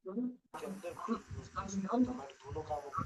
के अंदर हमारे दोनों कामों का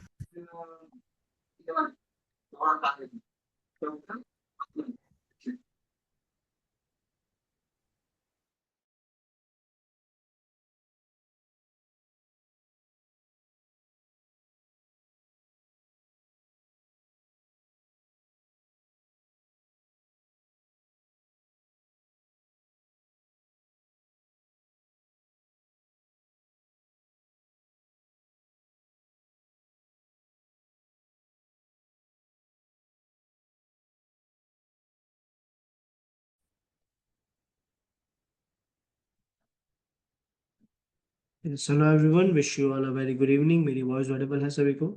hello everyone, wish you all a very good evening. मेरी वॉइस ऑडिबल है सभी को?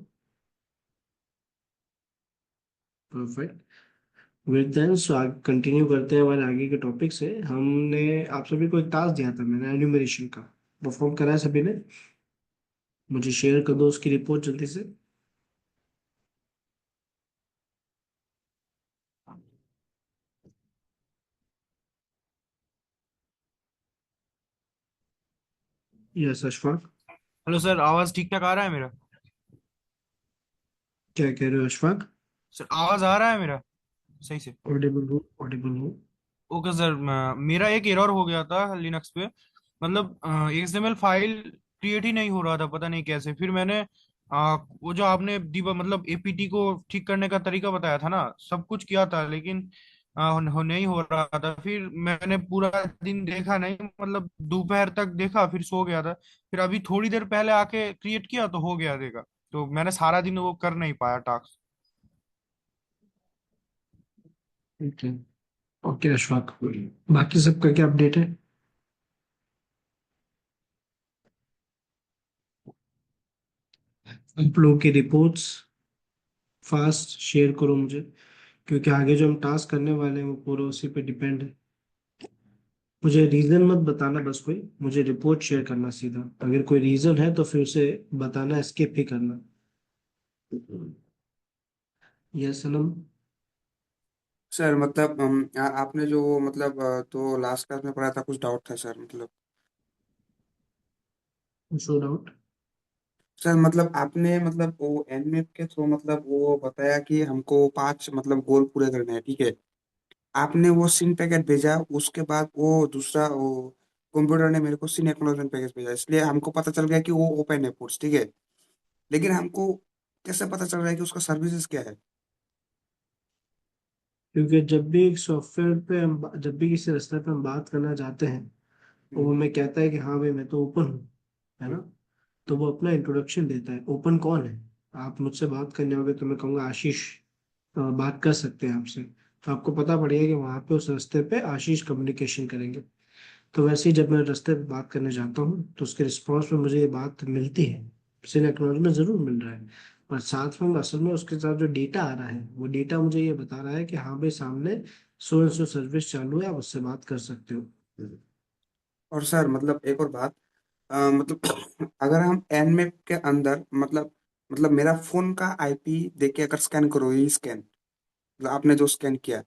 परफेक्ट। विद देन सो आगे कंटिन्यू करते हैं हमारे आगे के टॉपिक से। हमने आप सभी को एक टास्क दिया था, मैंने एन्यूमरेशन का। परफॉर्म करा है सभी ने? मुझे शेयर कर दो उसकी रिपोर्ट जल्दी से। यस अशफाक। हेलो सर, आवाज ठीक ठाक आ रहा है मेरा? क्या कह रहे हो अशफाक? सर आवाज आ रहा है मेरा सही से? ऑडिबल हो, ऑडिबल हो। ओके सर, मेरा एक एरर हो गया था लिनक्स पे। मतलब एक्सएमएल फाइल क्रिएट ही नहीं हो रहा था, पता नहीं कैसे। फिर मैंने वो जो आपने दीबा मतलब एपीटी को ठीक करने का तरीका बताया था ना, सब कुछ किया था, लेकिन नहीं हो रहा था। फिर मैंने पूरा दिन देखा नहीं, मतलब दोपहर तक देखा, फिर सो गया था। फिर अभी थोड़ी देर पहले आके क्रिएट किया तो हो गया देखा। तो मैंने सारा दिन वो कर नहीं पाया टास्क। ठीक है। ओके अशफाक, बाकी सबका क्या अपडेट है? आप लोगों की रिपोर्ट्स फास्ट शेयर करो मुझे, क्योंकि आगे जो हम टास्क करने वाले हैं वो पूरा उसी पे डिपेंड है। मुझे रीजन मत बताना, बस कोई मुझे रिपोर्ट शेयर करना सीधा। अगर कोई रीजन है तो फिर उसे बताना, स्किप ही करना। यस सनम। सर मतलब आपने जो वो मतलब तो लास्ट क्लास में पढ़ा था, कुछ डाउट था सर मतलब। Show doubt. सर मतलब आपने मतलब वो एनमेप के थ्रू मतलब वो बताया कि हमको 5 मतलब गोल पूरे करने हैं, ठीक है। आपने वो सीन पैकेट भेजा, उसके बाद वो दूसरा वो कंप्यूटर ने मेरे को सीन एक्नॉलेजमेंट पैकेज भेजा, इसलिए हमको पता चल गया कि वो ओपन है कोर्स, ठीक है। लेकिन हमको कैसे पता चल रहा है कि उसका सर्विसेज क्या है? क्योंकि जब भी एक सॉफ्टवेयर पे हम, जब भी किसी रास्ते पे हम बात करना चाहते हैं, वो हम्म, हमें कहता है कि हाँ भाई मैं तो ओपन हूँ, है ना। तो वो अपना इंट्रोडक्शन देता है। ओपन कौन है? आप मुझसे बात करने होगे तो मैं कहूँगा आशीष बात कर सकते हैं आपसे। तो आपको पता पड़ेगा कि वहाँ पे उस रास्ते पे आशीष कम्युनिकेशन करेंगे। तो वैसे ही जब मैं रास्ते पे बात करने जाता हूँ तो उसके रिस्पॉन्स में मुझे ये बात मिलती है। सिर्फ एक्नॉलेजमेंट जरूर मिल रहा है, पर साथ में असल में उसके साथ जो डेटा आ रहा है वो डेटा मुझे ये बता रहा है कि हाँ भाई सामने सो एंड सो सर्विस चालू है, आप उससे बात कर सकते हो। और सर मतलब एक और बात, मतलब अगर हम एनमेप के अंदर मतलब मेरा फोन का आईपी देख के अगर स्कैन करो, ये स्कैन मतलब आपने जो स्कैन किया,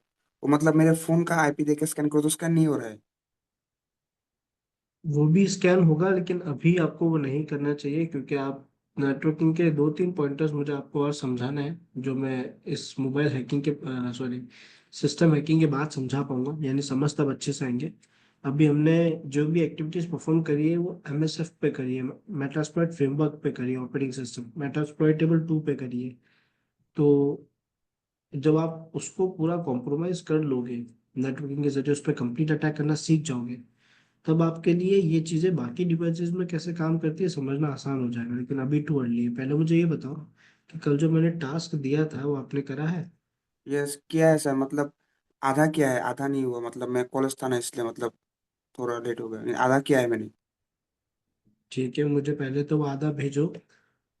वो मतलब मेरे फोन का आईपी देख के स्कैन करो तो स्कैन नहीं हो रहा है। वो भी स्कैन होगा, लेकिन अभी आपको वो नहीं करना चाहिए, क्योंकि आप नेटवर्किंग के दो तीन पॉइंटर्स मुझे आपको और समझाना है, जो मैं इस मोबाइल हैकिंग के, सॉरी, सिस्टम हैकिंग के बाद समझा पाऊंगा, यानी समझ तब अच्छे से आएंगे। अभी हमने जो भी एक्टिविटीज परफॉर्म करी है वो एमएसएफ पे करी है, मेटास्प्लॉइट फ्रेमवर्क पे करी है, ऑपरेटिंग सिस्टम मेटास्प्लॉइटेबल 2 पे करी है। तो जब आप उसको पूरा कॉम्प्रोमाइज कर लोगे, नेटवर्किंग के जरिए उस पर कंप्लीट अटैक करना सीख जाओगे, तब आपके लिए ये चीजें बाकी डिवाइसेस में कैसे काम करती है समझना आसान हो जाएगा। लेकिन अभी टू अर्ली है। पहले मुझे ये बताओ कि कल जो मैंने टास्क दिया था वो आपने करा है? यस किया है सर, मतलब आधा किया है, आधा नहीं हुआ, मतलब मैं कॉलेज था ना इसलिए मतलब थोड़ा लेट हो गया, नहीं, आधा किया है मैंने। ठीक है, मुझे पहले तो वो आधा भेजो।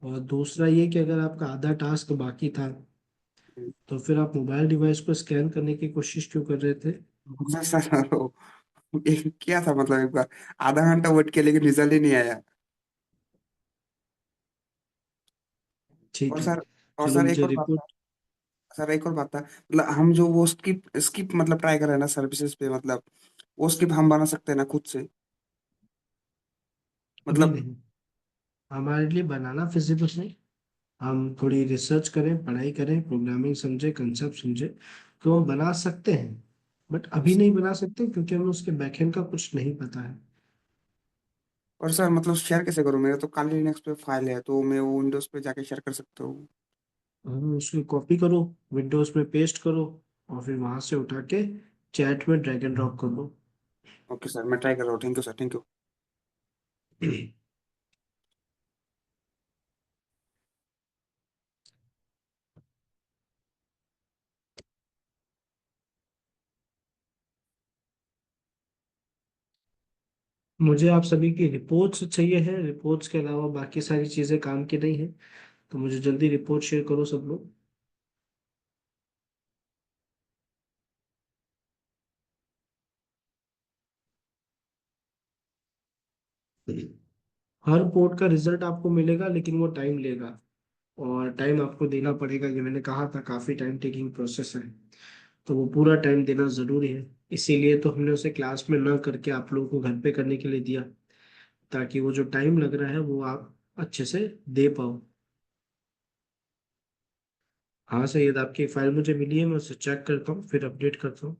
और दूसरा ये कि अगर आपका आधा टास्क बाकी था तो फिर आप मोबाइल डिवाइस को स्कैन करने की कोशिश क्यों कर रहे थे? सर किया था मतलब एक बार, आधा घंटा वेट किया लेकिन रिजल्ट ही नहीं आया। और ठीक है, सर और चलो सर एक मुझे और बात था, रिपोर्ट। सर एक और बात था, मतलब हम जो वो स्किप स्किप मतलब ट्राई कर रहे हैं ना सर्विसेज पे, मतलब वो स्किप हम बना सकते हैं ना खुद से अभी मतलब। नहीं। हमारे लिए बनाना फिजिबल नहीं, हम थोड़ी रिसर्च करें, पढ़ाई करें, प्रोग्रामिंग समझे, कंसेप्ट समझे, तो हम बना सकते हैं। बट अभी नहीं बना सकते क्योंकि हमें उसके बैकएंड का कुछ नहीं पता है। और सर मतलब शेयर कैसे करूँ? मेरा तो काली लिनक्स पे फाइल है, तो मैं वो विंडोज पे जाके शेयर कर सकता हूँ? हम उसकी कॉपी करो, विंडोज में पेस्ट करो, और फिर वहां से उठा के चैट में ड्रैग एंड ड्रॉप कर दो। ओके सर, मैं ट्राई कर रहा हूँ। Thank you sir, thank you. मुझे आप सभी की रिपोर्ट्स चाहिए है, रिपोर्ट्स के अलावा बाकी सारी चीजें काम की नहीं है। तो मुझे जल्दी रिपोर्ट शेयर करो सब लोग। हर पोर्ट का रिजल्ट आपको मिलेगा, लेकिन वो टाइम लेगा, और टाइम आपको देना पड़ेगा। ये मैंने कहा था, काफी टाइम टेकिंग प्रोसेस है, तो वो पूरा टाइम देना जरूरी है। इसीलिए तो हमने उसे क्लास में ना करके आप लोगों को घर पे करने के लिए दिया, ताकि वो जो टाइम लग रहा है वो आप अच्छे से दे पाओ। हाँ सैयद, आपकी फाइल मुझे मिली है, मैं उसे चेक करता हूँ फिर अपडेट करता हूँ।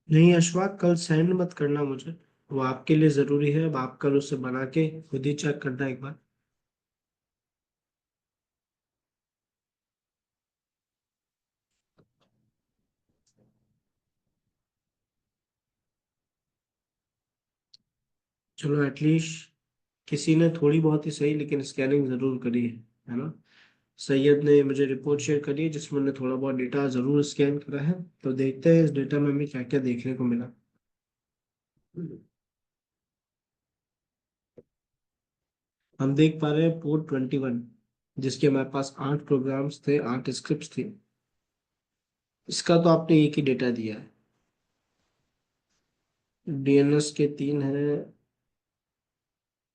नहीं अशफाक, कल सेंड मत करना मुझे, वो आपके लिए जरूरी है। अब आप कल उसे बना के खुद ही चेक करना एक बार। चलो एटलीस्ट किसी ने थोड़ी बहुत ही सही लेकिन स्कैनिंग जरूर करी है ना। सैयद ने मुझे रिपोर्ट शेयर करी है जिसमें उन्होंने थोड़ा बहुत डेटा जरूर स्कैन करा है। तो देखते हैं इस डेटा में हमें क्या क्या देखने को मिला। हम देख पा रहे हैं पोर्ट 21, जिसके हमारे पास 8 प्रोग्राम्स थे, 8 स्क्रिप्ट थी। इसका तो आपने एक ही डेटा दिया है। डीएनएस के 3 हैं।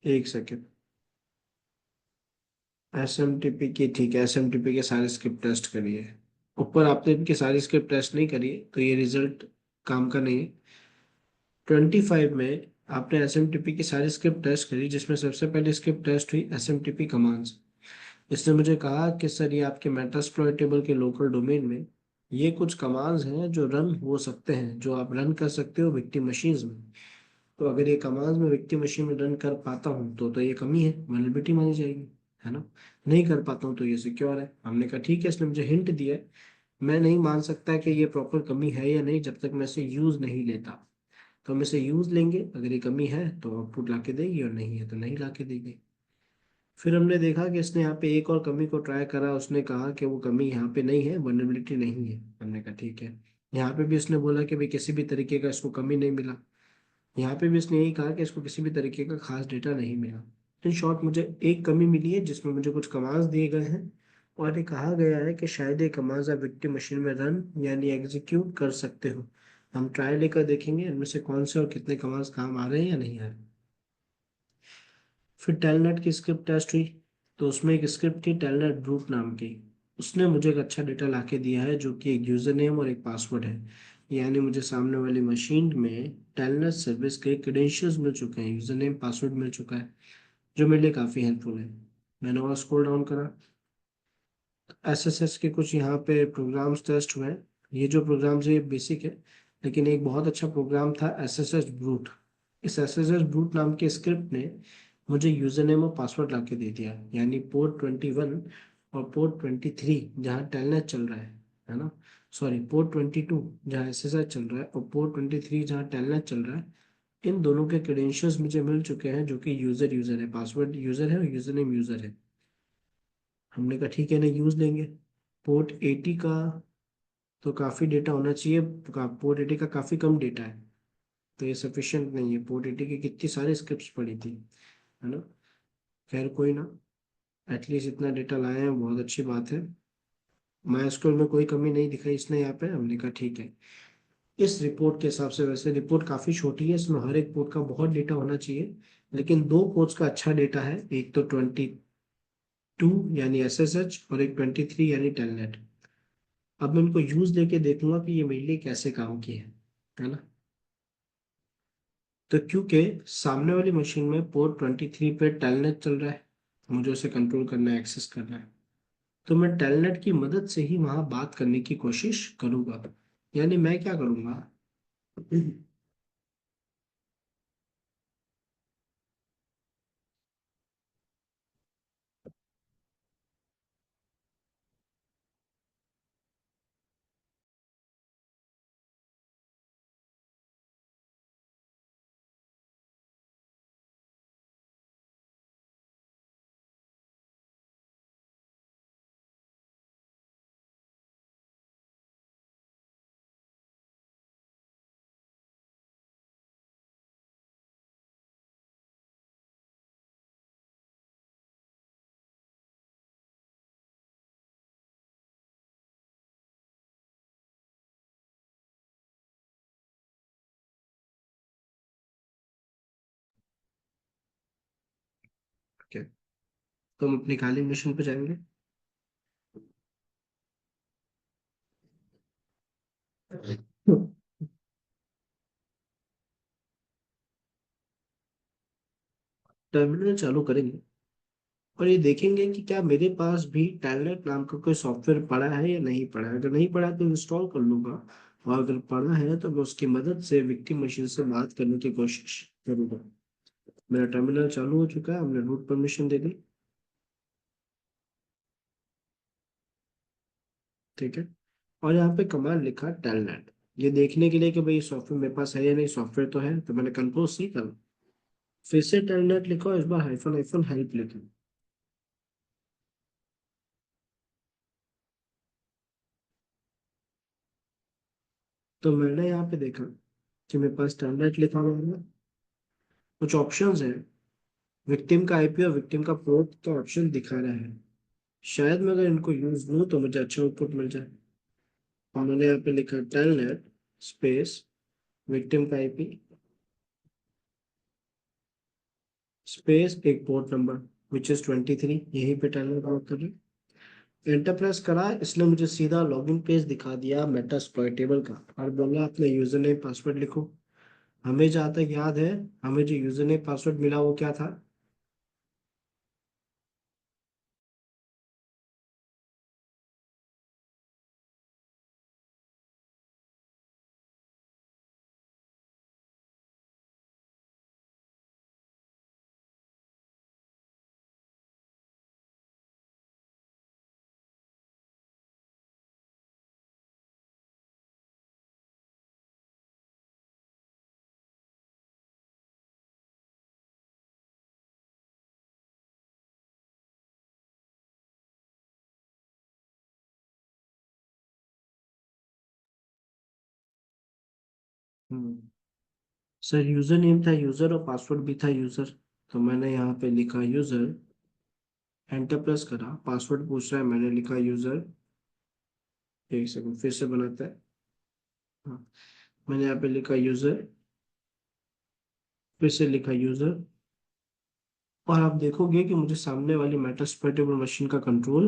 एक सेकेंड। एसएमटीपी की, ठीक है, एसएमटीपी के सारे स्क्रिप्ट टेस्ट करिए। ऊपर आपने इनकी सारी स्क्रिप्ट टेस्ट नहीं करी है, तो ये रिजल्ट काम का नहीं है। 25 में आपने एसएमटीपी की सारी स्क्रिप्ट टेस्ट करी, जिसमें सबसे पहले स्क्रिप्ट टेस्ट हुई एसएमटीपी कमांड्स। इसने मुझे कहा कि सर ये आपके मेटास्प्लॉइटेबल के लोकल डोमेन में ये कुछ कमांड्स हैं जो रन हो सकते हैं, जो आप रन कर सकते हो विक्टिम मशीन्स में। तो अगर ये कमांड्स मैं विक्टिम मशीन में रन कर पाता हूँ तो ये कमी है, वल्नरेबिलिटी मानी जाएगी, है ना। नहीं कर पाता हूँ तो ये सिक्योर है। हमने कहा ठीक है, इसने मुझे हिंट दिया है। मैं नहीं मान सकता कि ये प्रॉपर कमी है या नहीं जब तक मैं इसे यूज नहीं लेता। तो हम इसे यूज लेंगे, अगर ये कमी है तो आउटपुट ला के देगी, और नहीं है तो नहीं ला के देगी। फिर हमने देखा कि इसने यहाँ पे एक और कमी को ट्राई करा, उसने कहा कि वो कमी यहाँ पे नहीं है, वल्नरेबिलिटी नहीं है। हमने कहा ठीक है। यहाँ पे भी इसने बोला कि भाई किसी भी तरीके का इसको कमी नहीं मिला। यहाँ पे भी इसने यही कहा कि इसको किसी भी तरीके का खास डेटा नहीं मिला। इन शॉर्ट मुझे एक कमी मिली है जिसमें मुझे कुछ कमांड्स दिए गए हैं, और ये कहा गया है कि शायद ये कमांड्स आप विक्टिम मशीन में रन यानी एग्जीक्यूट कर सकते हो। हम ट्रायल लेकर देखेंगे इनमें से कौन से और कितने कमांड्स काम आ रहे हैं या नहीं आ रहे। फिर टेलनेट की स्क्रिप्ट टेस्ट हुई, तो उसमें एक स्क्रिप्ट थी टेलनेट ब्रूट नाम की। उसने मुझे एक अच्छा डेटा ला के दिया है, जो कि एक यूजर नेम और एक पासवर्ड है। यानी मुझे सामने वाली मशीन में टेलनेट सर्विस के क्रेडेंशियल्स मिल चुके हैं, यूजर नेम पासवर्ड मिल चुका है, जो मेरे लिए काफ़ी हेल्पफुल है। मैंने और स्क्रॉल डाउन करा, एसएसएस के कुछ यहाँ पे प्रोग्राम्स टेस्ट हुए हैं। ये जो प्रोग्राम्स है ये बेसिक है, लेकिन एक बहुत अच्छा प्रोग्राम था एसएसएस ब्रूट। इस एसएसएस ब्रूट नाम के स्क्रिप्ट ने मुझे यूजर नेम और पासवर्ड ला के दे दिया, यानी पोर्ट 21 और पोर्ट 23 जहाँ टेलनेट चल रहा है ना, सॉरी पोर्ट 22 जहाँ एसएसएस चल रहा है, और पोर्ट 23 जहाँ टेलनेट चल रहा है। इन दोनों के क्रेडेंशियल्स मुझे मिल चुके हैं, जो कि यूजर यूजर है, पासवर्ड यूजर है और यूजर नेम यूजर है। हमने कहा ठीक है ना, यूज लेंगे। पोर्ट 80 का तो काफ़ी डेटा होना चाहिए, पोर्ट 80 का काफ़ी कम डेटा है, तो ये सफिशिएंट नहीं है। पोर्ट 80 की कितनी सारी स्क्रिप्ट्स पड़ी थी, है ना। खैर कोई ना, एटलीस्ट इतना डेटा लाए हैं, बहुत अच्छी बात है। माइस्क्ल में कोई कमी नहीं दिखाई इसने यहाँ पे। हमने कहा ठीक है। इस रिपोर्ट के हिसाब से, वैसे रिपोर्ट काफ़ी छोटी है, इसमें हर एक पोर्ट का बहुत डेटा होना चाहिए, लेकिन दो पोर्ट्स का अच्छा डेटा है, एक तो 22 यानी एसएसएच और एक 23 यानी टेलनेट। अब मैं इनको यूज लेके देखूंगा कि ये मेरे लिए कैसे काम की है ना। तो क्योंकि सामने वाली मशीन में पोर्ट 23 पे टेलनेट चल रहा है, मुझे उसे कंट्रोल करना है, एक्सेस करना है, तो मैं टेलनेट की मदद से ही वहां बात करने की कोशिश करूंगा। यानी मैं क्या करूंगा, क्या तो हम अपनी खाली मिशन पे जाएंगे। टर्मिनल चालू करेंगे और ये देखेंगे कि क्या मेरे पास भी टेलनेट नाम का कोई सॉफ्टवेयर पड़ा है या नहीं पड़ा है। अगर नहीं पड़ा है तो इंस्टॉल कर लूंगा, और अगर पड़ा है तो मैं उसकी मदद से विक्टिम मशीन से बात करने की कोशिश करूंगा। मेरा टर्मिनल चालू हो चुका है, हमने रूट परमिशन दे दी। ठीक है। और यहाँ पे कमांड लिखा टेलनेट, ये देखने के लिए कि भाई सॉफ्टवेयर मेरे पास है या नहीं। सॉफ्टवेयर तो है, तो मैंने कंट्रोल सी करा, फिर से टेलनेट लिखो, इस बार हाइफन हाइफन हेल्प लिखो। तो मैंने यहाँ पे देखा कि मेरे पास टेलनेट लिखा हुआ है, कुछ ऑप्शंस हैं, विक्टिम का आईपी और विक्टिम का पोर्ट का ऑप्शन दिखा रहा है। शायद मैं अगर इनको यूज लूँ तो मुझे अच्छा आउटपुट मिल जाए। और मैंने यहाँ पे लिखा टेलनेट स्पेस विक्टिम का आईपी स्पेस एक पोर्ट नंबर विच इज 23, यहीं पे टेलनेट वर्क कर रही है। एंटर प्रेस करा, इसने मुझे सीधा लॉगिन पेज दिखा दिया मेटास्प्लॉयटेबल का, और बोला अपने यूजर नेम पासवर्ड लिखो। हमें जहाँ तक याद है, हमें जो यूजर नेम पासवर्ड मिला वो क्या था। हम्म सर यूजर नेम था यूजर और पासवर्ड भी था यूजर, तो मैंने यहाँ पे लिखा यूजर। एंटर प्रेस करा, पासवर्ड पूछ रहा है, मैंने लिखा यूजर। एक सेकंड फिर से बनाता है। हाँ, मैंने यहाँ पे लिखा यूजर, फिर से लिखा यूजर, और आप देखोगे कि मुझे सामने वाली मेटास्प्लोइटेबल मशीन का कंट्रोल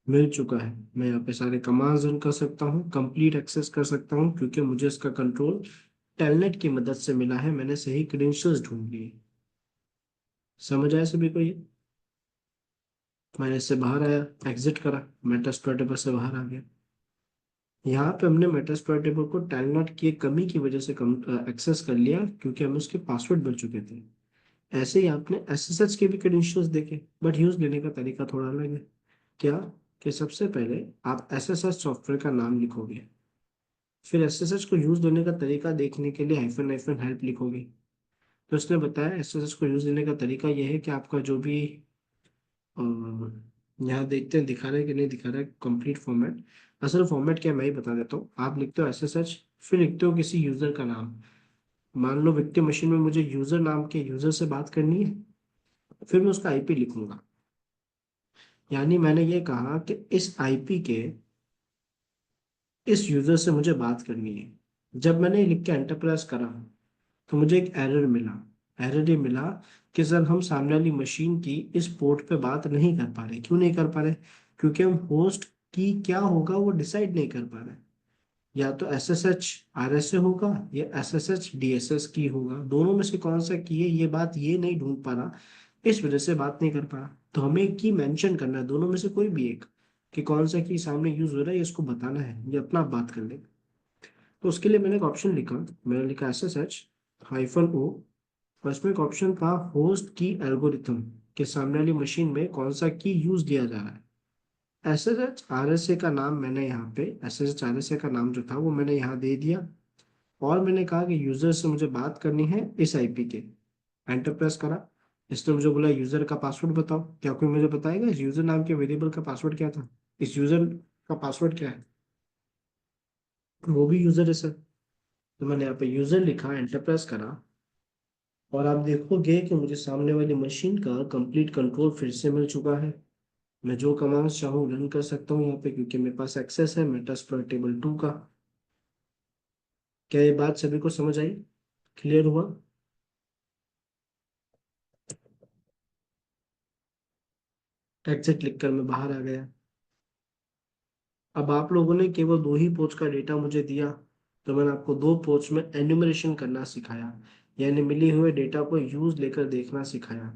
मिल चुका है। मैं यहाँ पे सारे कमांड्स रन कर सकता हूँ, कंप्लीट एक्सेस कर सकता हूँ, क्योंकि मुझे इसका कंट्रोल टेलनेट की मदद से मिला है। मैंने सही क्रेडेंशियल्स ढूंढ लिए। समझ आया सभी को ये। मैंने इससे बाहर आया, एग्जिट करा, मेटास्प्लोइटेबल से बाहर आ गया। यहाँ पे हमने मेटास्प्लोइटेबल को टेलनेट की एक कमी की वजह से कम एक्सेस कर लिया, क्योंकि हमें उसके पासवर्ड मिल चुके थे। ऐसे ही आपने एसएसएच के भी क्रेडेंशियल्स देखे, बट यूज लेने का तरीका थोड़ा अलग है। क्या, कि सबसे पहले आप एसएसएच सॉफ्टवेयर का नाम लिखोगे, फिर एसएसएच को यूज लेने का तरीका देखने के लिए हाइफन हाइफन हेल्प लिखोगे। तो उसने बताया एसएसएच को यूज लेने का तरीका यह है कि आपका जो भी अ, यहाँ देखते हैं दिखा रहा है कि नहीं दिखा रहा है कंप्लीट फॉर्मेट। असल फॉर्मेट क्या है, मैं ही बता देता हूँ। आप लिखते हो एसएसएच, फिर लिखते हो किसी यूजर का नाम। मान लो विक्टिम मशीन में मुझे यूजर नाम के यूजर से बात करनी है, फिर मैं उसका आईपी लिखूंगा। यानी मैंने ये कहा कि इस आईपी के इस यूजर से मुझे बात करनी है। जब मैंने ये लिख के एंटर प्रेस करा तो मुझे एक एरर मिला। एरर ये मिला कि सर हम सामने वाली मशीन की इस पोर्ट पे बात नहीं कर पा रहे। क्यों नहीं कर पा रहे? क्योंकि हम होस्ट की क्या होगा वो डिसाइड नहीं कर पा रहा है। या तो S S H R S A होगा या S S H D S S की होगा, दोनों में से कौन सा की है ये बात ये नहीं ढूंढ पा रहा, इस वजह से बात नहीं कर पा रहा। तो हमें एक की मेंशन करना है, दोनों में से कोई भी एक, कि कौन सा की सामने यूज हो रहा है, ये इसको बताना है, ये अपना आप बात कर ले। तो उसके लिए मैंने एक ऑप्शन लिखा, मैंने लिखा एस एस एच हाइफन ओ, और इसमें एक ऑप्शन था होस्ट की एल्गोरिथम, के सामने वाली मशीन में कौन सा की यूज किया जा रहा है। S S H R S A का नाम मैंने यहाँ पे, S S H R S A का नाम जो था वो मैंने यहाँ दे दिया, और मैंने कहा कि यूजर से मुझे बात करनी है इस आईपी के। एंटर प्रेस करा, इसने मुझे बोला यूजर का पासवर्ड बताओ। क्या कोई मुझे बताएगा इस यूजर नाम के वेरिएबल का पासवर्ड क्या था, इस यूजर का पासवर्ड क्या है? वो भी यूजर है सर। तो मैंने यहाँ पे यूजर लिखा, एंटर प्रेस करा, और आप देखोगे कि मुझे सामने वाली मशीन का कंप्लीट कंट्रोल फिर से मिल चुका है। मैं जो कमांड्स चाहूँ रन कर सकता हूँ यहाँ पे, क्योंकि मेरे पास एक्सेस है मेटास्प्लॉइट टेबल 2 का। क्या ये बात सभी को समझ आई, क्लियर हुआ? एग्जिट लिखकर मैं बाहर आ गया। अब आप लोगों ने केवल 2 ही पोच का डेटा मुझे दिया, तो मैंने आपको 2 पोच में एन्यूमरेशन करना सिखाया, यानी मिली हुए डेटा को यूज लेकर देखना सिखाया।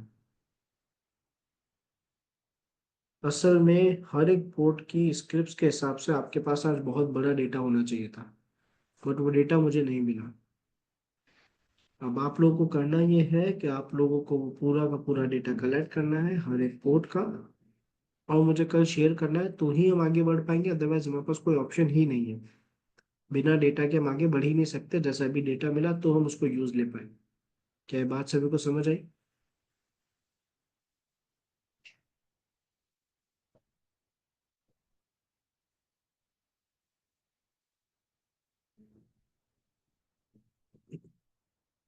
असल में हर एक पोर्ट की स्क्रिप्ट्स के हिसाब से आपके पास आज बहुत बड़ा डेटा होना चाहिए था, बट वो डेटा मुझे नहीं मिला। अब आप लोगों को करना ये है कि आप लोगों को वो पूरा का पूरा डेटा कलेक्ट करना है हर एक पोर्ट का, और मुझे कल शेयर करना है, तो ही हम आगे बढ़ पाएंगे, अदरवाइज हमारे पास कोई ऑप्शन ही नहीं है। बिना डेटा के हम आगे बढ़ ही नहीं सकते, जैसा भी डेटा मिला तो हम उसको यूज ले पाए। क्या ये बात सभी को समझ आई?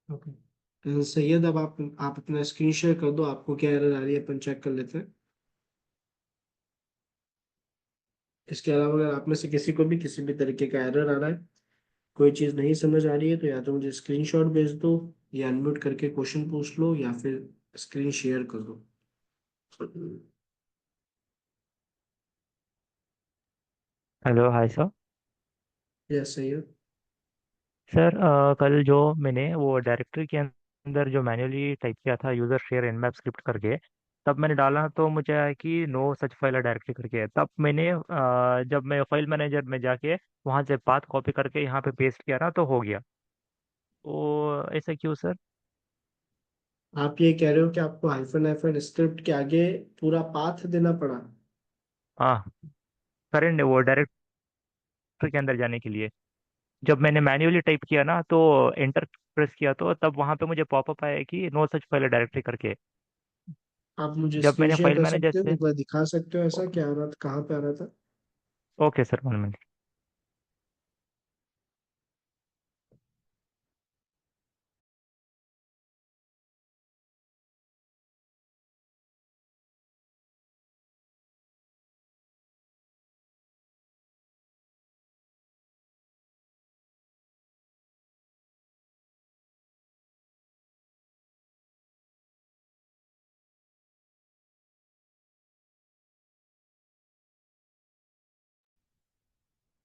ओके सैयद, अब आप अपना स्क्रीन शेयर कर दो, आपको क्या एरर आ रही है अपन चेक कर लेते हैं। इसके अलावा अगर आप में से किसी को भी किसी भी तरीके का एरर आ रहा है, कोई चीज़ नहीं समझ आ रही है, तो या तो मुझे स्क्रीनशॉट भेज दो, या अनम्यूट करके क्वेश्चन पूछ लो, या फिर स्क्रीन शेयर कर दो। Hello hi sir. Yes Syed. Sir कल जो मैंने वो डायरेक्टरी के अंदर जो मैन्युअली टाइप किया था यूज़र शेयर एनमैप स्क्रिप्ट करके, तब मैंने डाला तो मुझे आया कि नो सच फाइल डायरेक्टरी करके। तब मैंने जब मैं फाइल मैनेजर में जाके वहाँ से पाथ कॉपी करके यहाँ पे पेस्ट किया ना तो हो गया। तो ऐसा क्यों सर? आप ये कह रहे हो कि आपको हाइफन हाइफन स्क्रिप्ट के आगे पूरा पाथ देना पड़ा? हाँ, करंट वो डायरेक्टरी के अंदर जाने के लिए जब मैंने मैन्युअली टाइप किया ना तो एंटर प्रेस किया तो तब वहाँ पे मुझे पॉपअप आया कि नो सच फाइल डायरेक्टरी करके। आप मुझे जब स्क्रीन मैंने शेयर फाइल कर मैनेजर सकते हो, से एक बार दिखा सकते हो ऐसा क्या आ रहा था, कहाँ पे आ रहा था? Okay sir 1 minute.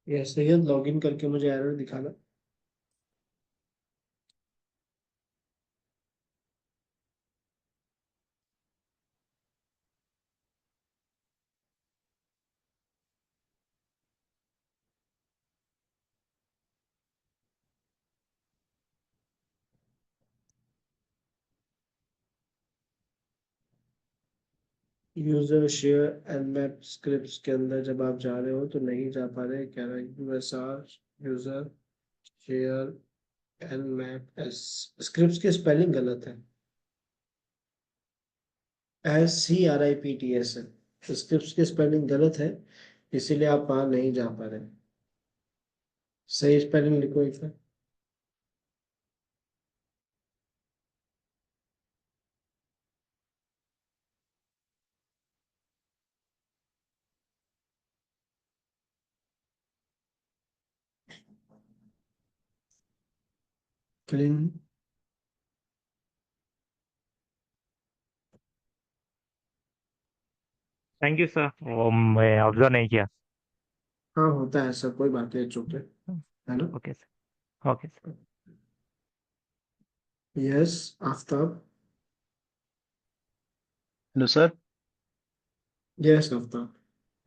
Yes Syed, login करके मुझे एरर दिखाना। User share and map scripts के अंदर जब आप जा रहे हो तो नहीं जा पा रहे, कह रहा है USR user share and map S, scripts की स्पेलिंग गलत है, SCRIPTS है, स्क्रिप्ट्स की स्पेलिंग गलत है, इसीलिए आप वहां नहीं जा पा रहे। सही स्पेलिंग लिखो एक बार। क्लीन। थैंक यू सर, वो मैं ऑब्जर्व नहीं किया। हाँ होता है ऐसा, कोई बात नहीं, चुप है। है ना? Okay sir, okay sir. Yes Aftab. Hello sir. Yes Aftab.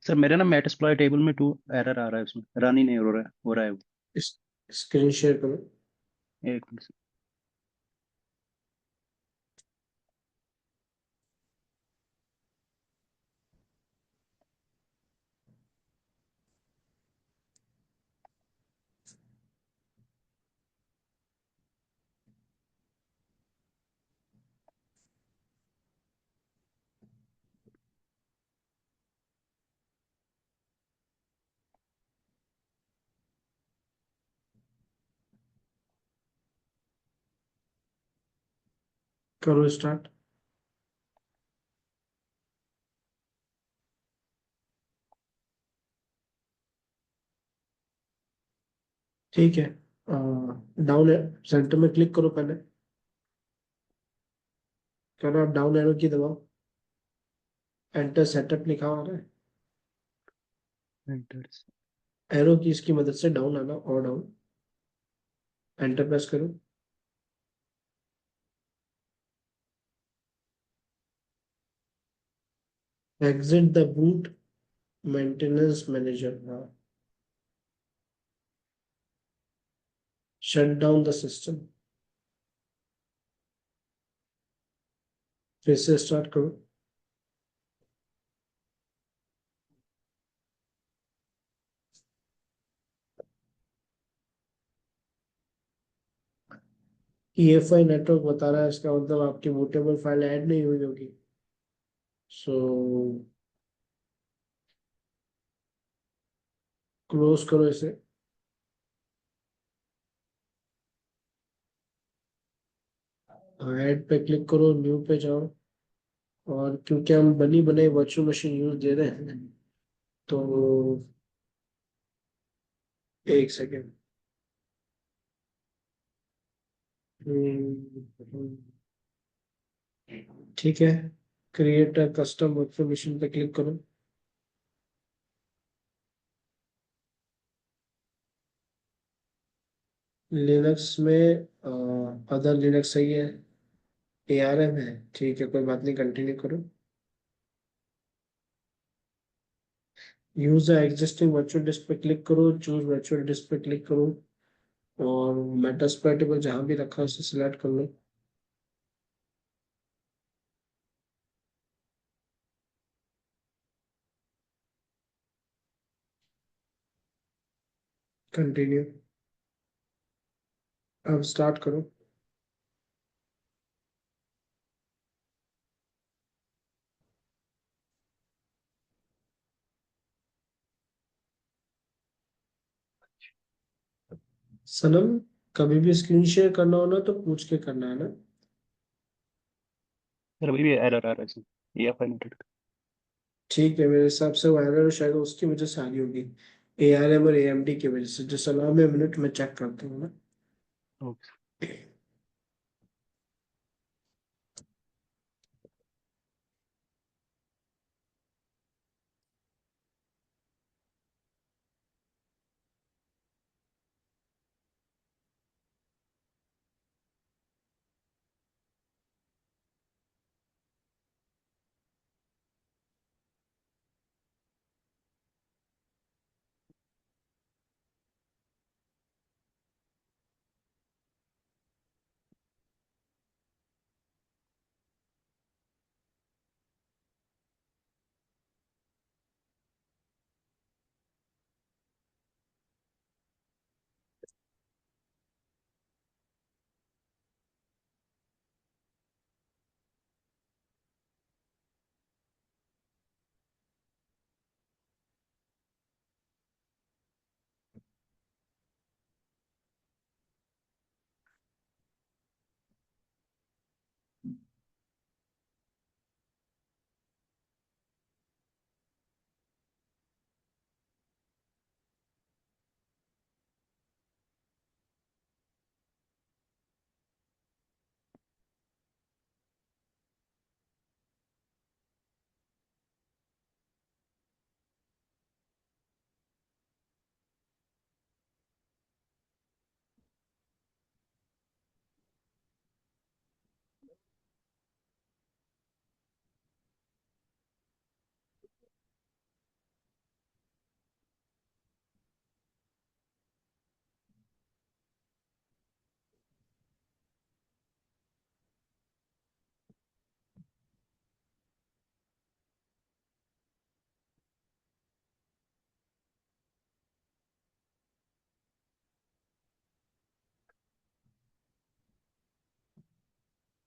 Sir मेरे ना मेटास्प्लॉय टेबल में टू एरर आ रहा है, उसमें रन ही नहीं हो रहा है वो। इस स्क्रीन शेयर करो। एक मिनट सर। करो स्टार्ट। ठीक है, डाउन सेंटर में क्लिक करो पहले। करो, आप डाउन एरो की दबाओ। एंटर सेटअप लिखा हुआ आ रहा है। एंटर। एरो की इसकी मदद से डाउन आना, और डाउन। एंटर प्रेस करो। Exit the boot maintenance manager, हाँ। Shut down the system. फिर से स्टार्ट करो। EFI नेटवर्क बता रहा है, इसका मतलब आपकी बूटेबल फाइल ऐड नहीं हुई होगी। सो क्लोज करो इसे। ऐड पे क्लिक करो, न्यू पे जाओ। और क्योंकि हम बनी बनाई वर्चुअल मशीन यूज दे रहे हैं, तो एक सेकेंड। ठीक है, create a custom virtual machine पे क्लिक करो। लिनक्स में अदर लिनक्स सही है, ARM है, ठीक है, कोई बात नहीं, कंटिन्यू करो। यूज एग्जिस्टिंग वर्चुअल डिस्क पे क्लिक करो, चूज वर्चुअल डिस्क पे क्लिक करो, और मेटास्प्लोइटेबल जहां भी रखा है उसे सिलेक्ट कर लो। कंटिन्यू। अब स्टार्ट करो। सनम, कभी भी स्क्रीन शेयर करना हो ना तो पूछ के करना है ना। सर अभी भी एरर आ रहा है इसमें, ये फाइल नेटवर्क। ठीक है, मेरे हिसाब से वायरल शायद उसकी वजह से आ रही होगी, ARM और AMD की वजह से। जो सलाह में मिनट में चेक करता हूँ ना। ओके।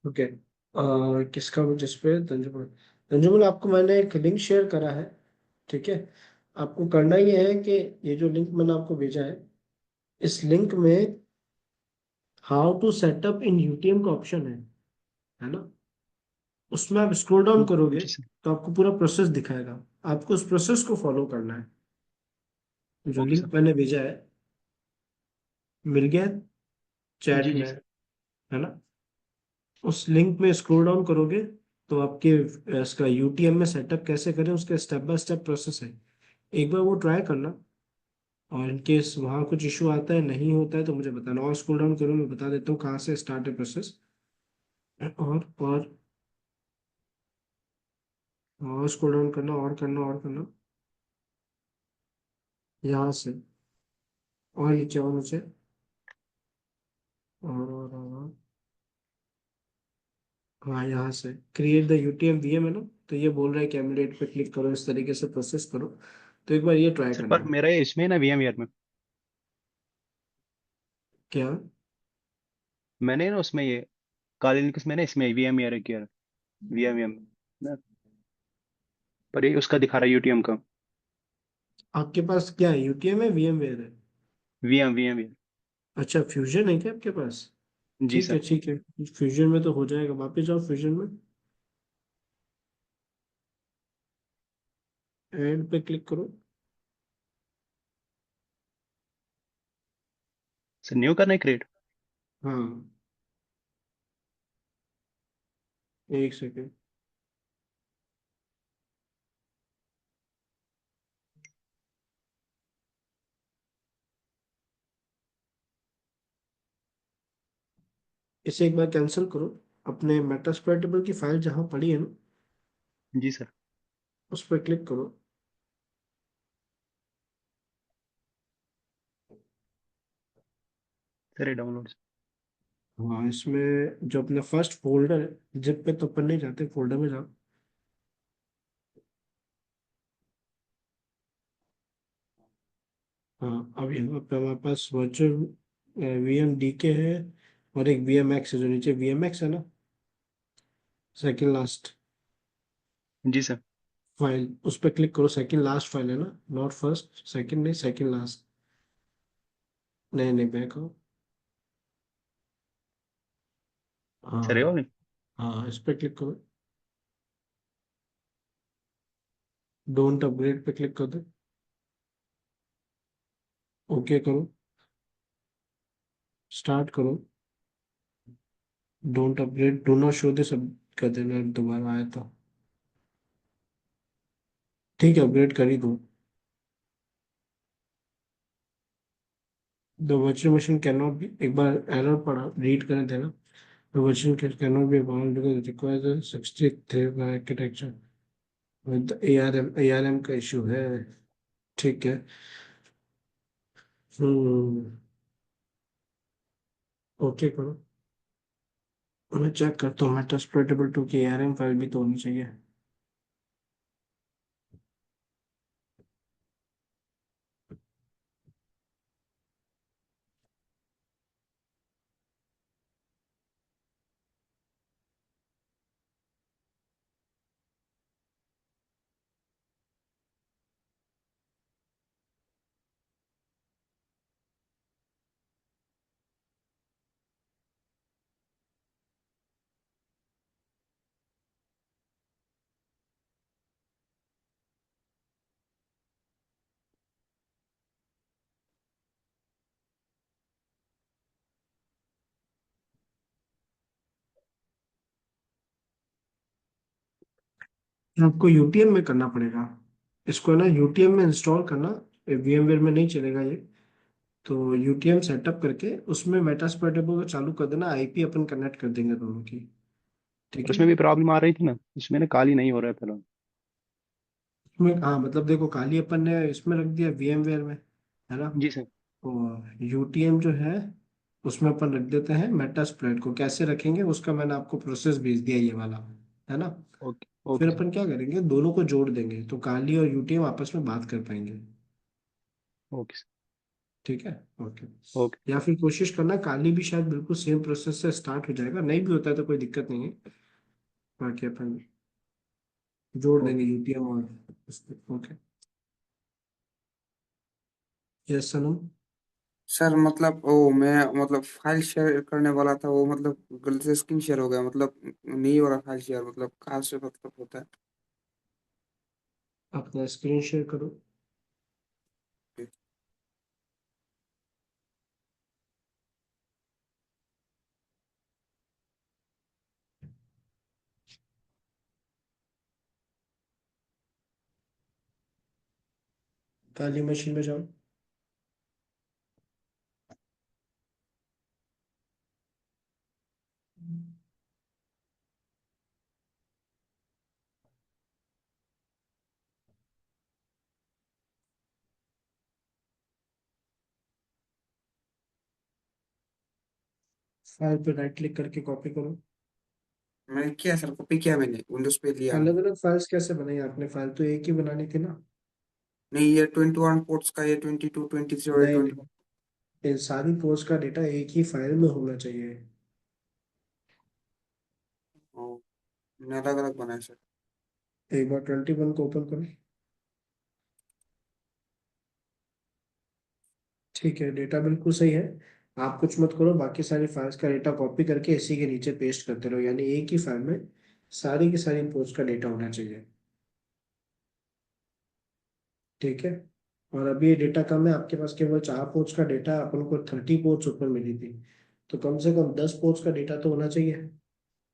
ओके। किसका जिस पे तंजुमन, तंजुमन आपको मैंने एक लिंक शेयर करा है, ठीक है। आपको करना ये है कि ये जो लिंक मैंने आपको भेजा है, इस लिंक में how to setup in UTM का ऑप्शन है ना। उसमें आप स्क्रॉल डाउन करोगे जी सर। तो आपको पूरा प्रोसेस दिखाएगा। आपको उस प्रोसेस को फॉलो करना है। जो ओके सर। लिंक मैंने भेजा है, मिल गया चैट जी जी में, सर। है ना। उस लिंक में स्क्रॉल डाउन करोगे तो आपके इसका यूटीएम में सेटअप कैसे करें उसका स्टेप बाय स्टेप प्रोसेस है। एक बार वो ट्राई करना, और इन केस वहाँ कुछ इशू आता है, नहीं होता है, तो मुझे बताना। और स्क्रॉल डाउन करो, मैं बता देता हूँ कहाँ से स्टार्ट है प्रोसेस। और स्क्रॉल डाउन करना, और करना, और करना, यहाँ से, और नीचे, और नीचे, और हाँ, यहाँ से क्रिएट द यूटीएम वीएम है ना। तो ये बोल रहा है कि एमुलेट पे क्लिक करो, इस तरीके से प्रोसेस करो। तो एक बार ये ट्राई सर पर करना। मेरा ये इसमें ना VMware में, क्या? मैंने ना उसमें ये काली लिंक्स में ना इसमें VMware किया, VMware ना, पर ये उसका दिखा रहा है UTM का। आपके पास क्या है, यूटीएम है, वीएमवेयर है? VMware। अच्छा, फ्यूजन है क्या आपके पास? जी ठीक है, सर। ठीक है। फ्यूजन में तो हो जाएगा। वापस जाओ फ्यूजन में, ऐड पे क्लिक करो। सर न्यू करना है क्रिएट। हाँ, एक सेकेंड। इसे एक बार कैंसिल करो। अपने मेटास्प्लोइटेबल की फाइल जहाँ पड़ी है ना, जी सर। उस पर क्लिक करो। सर ये डाउनलोड। हाँ, इसमें जो अपना फर्स्ट फोल्डर है, जिप पे तो अपन नहीं जाते, फोल्डर में जाओ। हाँ, अब यहाँ पे हमारे पास वर्चुअल वीएम डीके है, और एक वीएम एक्स है। जो नीचे वीएम एक्स है ना, सेकंड लास्ट जी सर। फाइल, उस पर क्लिक करो। सेकंड लास्ट फाइल है ना, नॉट फर्स्ट, सेकंड नहीं, सेकंड लास्ट। नहीं नहीं, बैक आओ। सर ये हाँ, वाली। हाँ, इस पर क्लिक करो। डोंट अपग्रेड पे क्लिक कर दो। ओके करो, स्टार्ट करो। Don't upgrade, do not show this कर देना दोबारा आया तो। ठीक है, अपग्रेड कर ही दो। The virtual machine can not be, एक बार एरर पड़ा, रीड करने देना। The virtual can not be bound because it requires 63 architecture with ARM का इशू है। ठीक है। हम्म। ओके करो। मैं चेक करता हूँ, मेटास्प्लोइटेबल 2 की ARM फाइल भी तो होनी चाहिए। आपको यूटीएम में करना पड़ेगा। इसको है ना यूटीएम में इंस्टॉल करना। VMware में नहीं चलेगा ये। तो यूटीएम सेटअप करके उसमें मेटास्प्लोइटेबल को चालू कर देना। आईपी अपन कनेक्ट कर देंगे दोनों की। ठीक और है। उसमें भी प्रॉब्लम आ रही थी ना, इसमें ना काली नहीं हो रहा है पहले। इसमें हाँ, मतलब देखो, खाली अपन ने इसमें रख दिया VMware में, है ना। जी सर। और यूटीएम जो है, उसमें अपन रख देते हैं मेटास्प्लॉइट को। कैसे रखेंगे उसका मैंने आपको प्रोसेस भेज दिया, ये वाला, है ना। ओके फिर ओके सर। अपन क्या करेंगे, दोनों को जोड़ देंगे तो काली और यूटीएम आपस में बात कर पाएंगे। Okay sir. ठीक है। ओके। ओके। या फिर कोशिश करना, काली भी शायद बिल्कुल सेम प्रोसेस से स्टार्ट हो जाएगा, नहीं भी होता है तो कोई दिक्कत नहीं है। बाकी अपन जोड़ देंगे यूटीएम और ओके। यस सनम। सर मतलब वो मैं मतलब फाइल शेयर करने वाला था, वो मतलब गलती से स्क्रीन शेयर हो गया, मतलब नहीं हो रहा फाइल शेयर, मतलब कहाँ से मतलब होता है। अपना स्क्रीन शेयर करो। काली मशीन में जाओ। फाइल पे राइट क्लिक करके कॉपी करो। मैंने किया सर, कॉपी किया मैंने, विंडोज पे लिया। अलग अलग फाइल्स कैसे बनाई आपने? फाइल तो एक ही बनानी थी ना। नहीं, ये 21 पोर्ट्स का, ये 22, 23 और नहीं 20। नहीं, इन सारी पोस्ट का डेटा एक ही फाइल में होना चाहिए। मैंने अलग अलग बनाया सर। एक बार 21 को ओपन करो। ठीक है, डेटा बिल्कुल सही है। आप कुछ मत करो, बाकी सारी फाइल्स का डेटा कॉपी करके इसी के नीचे पेस्ट करते रहो, यानी एक ही फाइल में सारी की सारी पोस्ट का डेटा होना चाहिए। ठीक है। और अभी ये डेटा कम है आपके पास, केवल 4 पोस्ट का डेटा, अपन को 30 पोस्ट ऊपर मिली थी, तो कम से कम 10 पोस्ट का डेटा तो होना चाहिए।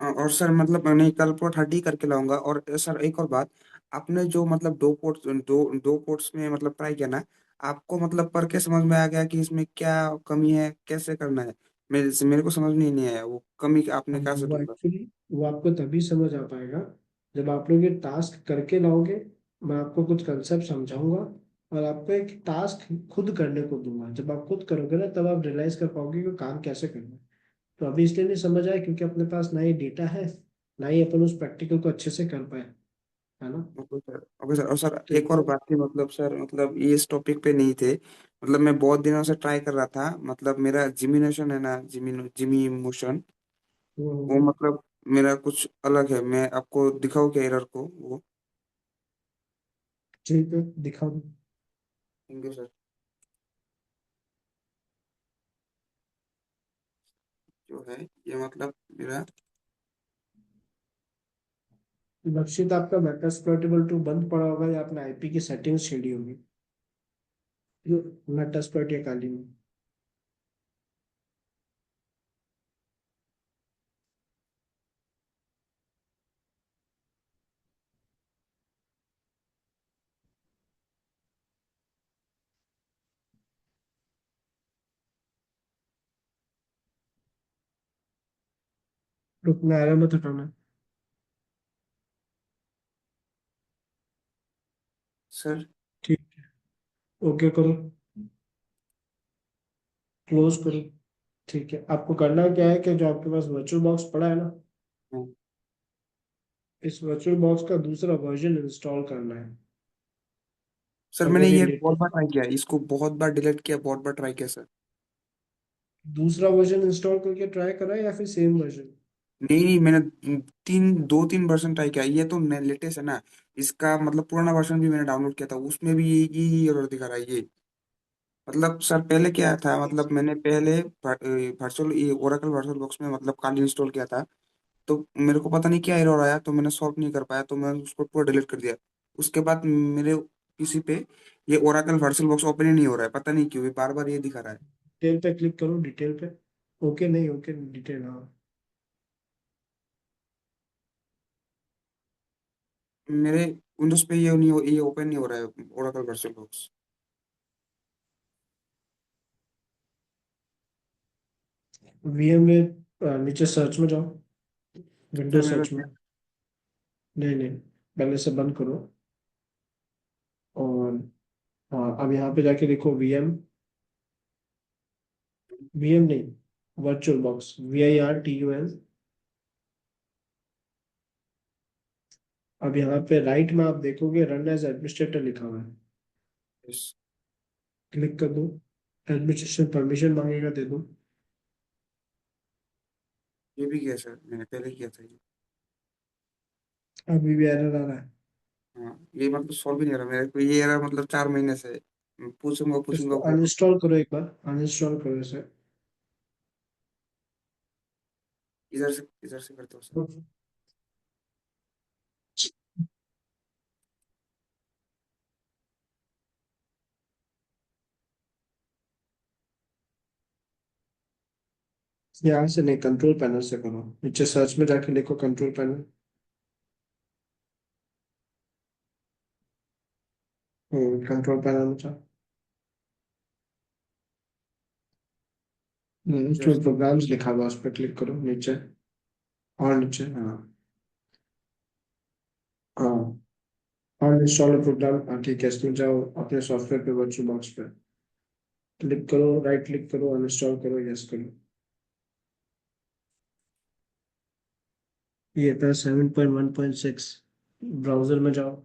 और सर मतलब मैं कल को 30 करके लाऊंगा। और सर एक और बात, आपने जो मतलब दो पोर्ट्स में मतलब ट्राई किया ना, आपको मतलब पढ़ के समझ में आ गया कि इसमें क्या कमी है, कैसे करना है? मेरे को समझ में नहीं आया वो कमी आपने हाँ, कहाँ से वो ढूंढा। एक्चुअली वो आपको तभी समझ आ पाएगा जब आप लोग ये टास्क करके लाओगे। मैं आपको कुछ कंसेप्ट समझाऊंगा और आपको एक टास्क खुद करने को दूंगा। जब आप खुद करोगे ना, तब आप रियलाइज कर पाओगे कि काम कैसे करना है। तो अभी इसलिए नहीं समझ आया क्योंकि अपने पास ना ही डेटा है, ना ही अपन उस प्रैक्टिकल को अच्छे से कर पाए, है ना। Okay sir, okay sir. और सर ठीक एक और है। बात थी, मतलब सर मतलब ये इस टॉपिक पे नहीं थे, मतलब मैं बहुत दिनों से ट्राई कर रहा था, मतलब मेरा जिमिनेशन है ना, जिमी मोशन, वो हम्म, मतलब मेरा कुछ अलग है। मैं आपको दिखाऊं क्या एरर को वो? ठीक है, दिखा दो। Thank you sir. जो है ये मतलब मेरा, लक्षित, आपका मेटास्प्लॉइटेबल टू बंद पड़ा होगा या आपने आईपी की सेटिंग्स छेड़ी होगी। मेटास्प्लॉइट या काली में। रुकना, एरर मत हटाना। सर ठीक। ओके करो, क्लोज करो। ठीक है, आपको करना क्या है कि जो आपके पास वर्चुअल बॉक्स पड़ा है ना, इस वर्चुअल बॉक्स का दूसरा वर्जन इंस्टॉल करना है। सर मैंने अगर ये ये बहुत लेटेस्ट बार ट्राई किया, इसको बहुत बार डिलीट किया, बहुत बार ट्राई किया सर। दूसरा वर्जन इंस्टॉल करके ट्राई करा है या फिर सेम वर्जन? नहीं नहीं, मैंने 3 वर्जन ट्राई किया, ये तो लेटेस्ट है ना। इसका मतलब पुराना वर्जन भी मैंने डाउनलोड किया था, उसमें भी ये एरर दिखा रहा है ये। मतलब सर पहले क्या था, मतलब मैंने पहले वर्चुअल ये ओरेकल वर्चुअल बॉक्स में मतलब काली इंस्टॉल किया था, तो मेरे को पता नहीं क्या एरर आया, तो मैंने सॉल्व नहीं कर पाया, तो मैं उसको पूरा डिलीट कर दिया। उसके बाद मेरे पीसी पे ये ओरेकल वर्चुअल बॉक्स ओपन ही नहीं हो रहा है, पता नहीं क्यों बार बार ये दिखा रहा है। डिटेल पे क्लिक करो, डिटेल पे। ओके नहीं, ओके डिटेल, हाँ। मेरे विंडोज पे ये नहीं ये ओपन नहीं हो रहा है ओरेकल वर्चुअल बॉक्स। वीएम में नीचे सर्च में जाओ, सर विंडोज मेरे सर्च में। नहीं नहीं, पहले से बंद करो। और हाँ, अब यहाँ पे जाके देखो वीएम। वीएम नहीं, वर्चुअल बॉक्स, VIRTUL। अब यहाँ पे राइट में आप देखोगे रन एज एडमिनिस्ट्रेटर लिखा हुआ है। Yes। क्लिक कर दो। एडमिनिस्ट्रेशन परमिशन मांगेगा, दे दूँ? ये भी किया सर, मैंने पहले किया था ये। अभी भी एरर आ रहा है? हाँ, ये मतलब सॉल्व ही नहीं हो रहा मेरे को, ये एरर मतलब 4 महीने से पूछूंगा पूछूंगा इसको वो। अनइंस्टॉल करो, एक बार अनइंस्टॉल करो इसे। इधर से करता हूँ सर। यहाँ से नहीं, कंट्रोल पैनल से करो, नीचे सर्च में जाके लिखो कंट्रोल पैनल। कंट्रोल पैनल में जाओ। इधर उसमें से। प्रोग्राम्स लिखा हुआ, उस पर क्लिक करो नीचे। और नीचे, हाँ। हाँ, और इंस्टॉल प्रोग्राम, हाँ ठीक है, इसमें जाओ अपने सॉफ्टवेयर पे, वर्चुअल बॉक्स पे क्लिक करो, राइट क्लिक करो, अनइंस्टॉल करो, यस करो। ये था 7.1.6। ब्राउजर में जाओ,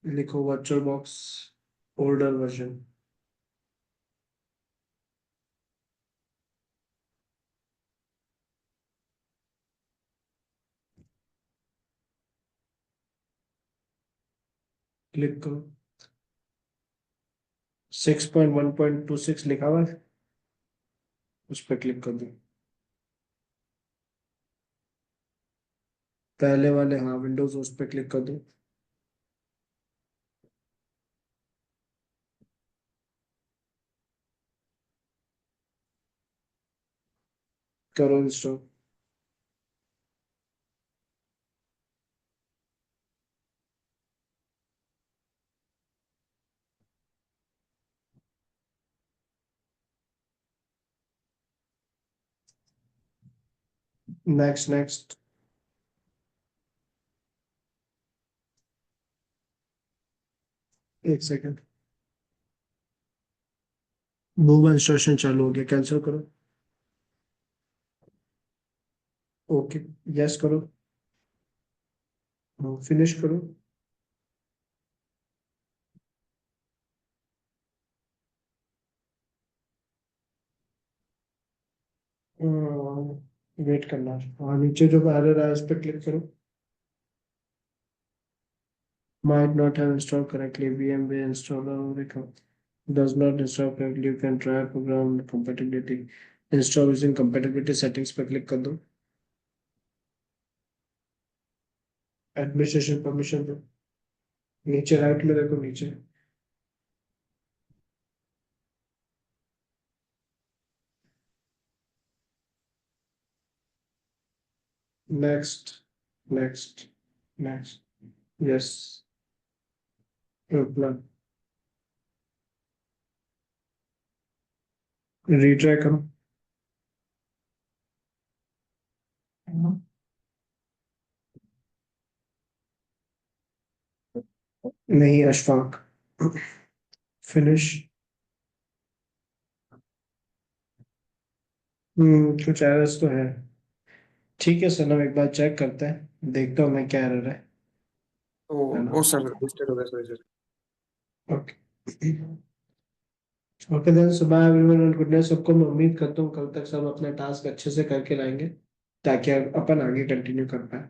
लिखो virtual box older version. Click करो, 6.1.26 लिखा हुआ है, उस पर क्लिक कर दो। पहले वाले, हाँ, विंडोज, उस पर क्लिक कर दो। करो इंस्टॉल। Next next. एक सेकंड, मूव इंस्ट्रक्शन चालू हो गया, कैंसिल करो। ओके, यस करो, फिनिश करो। वेट करना है। हाँ, नीचे जो एरर है, इस पर क्लिक करो। Might not have installed correctly, VMware installer does not install correctly, you can try program compatibility, install using compatibility settings पे क्लिक कर दो। एडमिनिस्ट्रेशन परमिशन दो, नीचे राइट में देखो, नीचे। Next next next, yes, apply, retry करो। नहीं, अशफाक, फिनिश। कुछ एरर्स तो है। ठीक है सनम, एक बार चेक करते हैं, देखता हूँ मैं क्या एरर है ना। ओ सर, रजिस्टर्ड हो गया, sorry sir. Okay. Okay then, सुबह एवरीवन एंड गुड नाइट सबको। मैं उम्मीद करता हूँ कल तक सब अपना टास्क अच्छे से करके लाएंगे, ताकि अपन आगे कंटिन्यू कर पाए।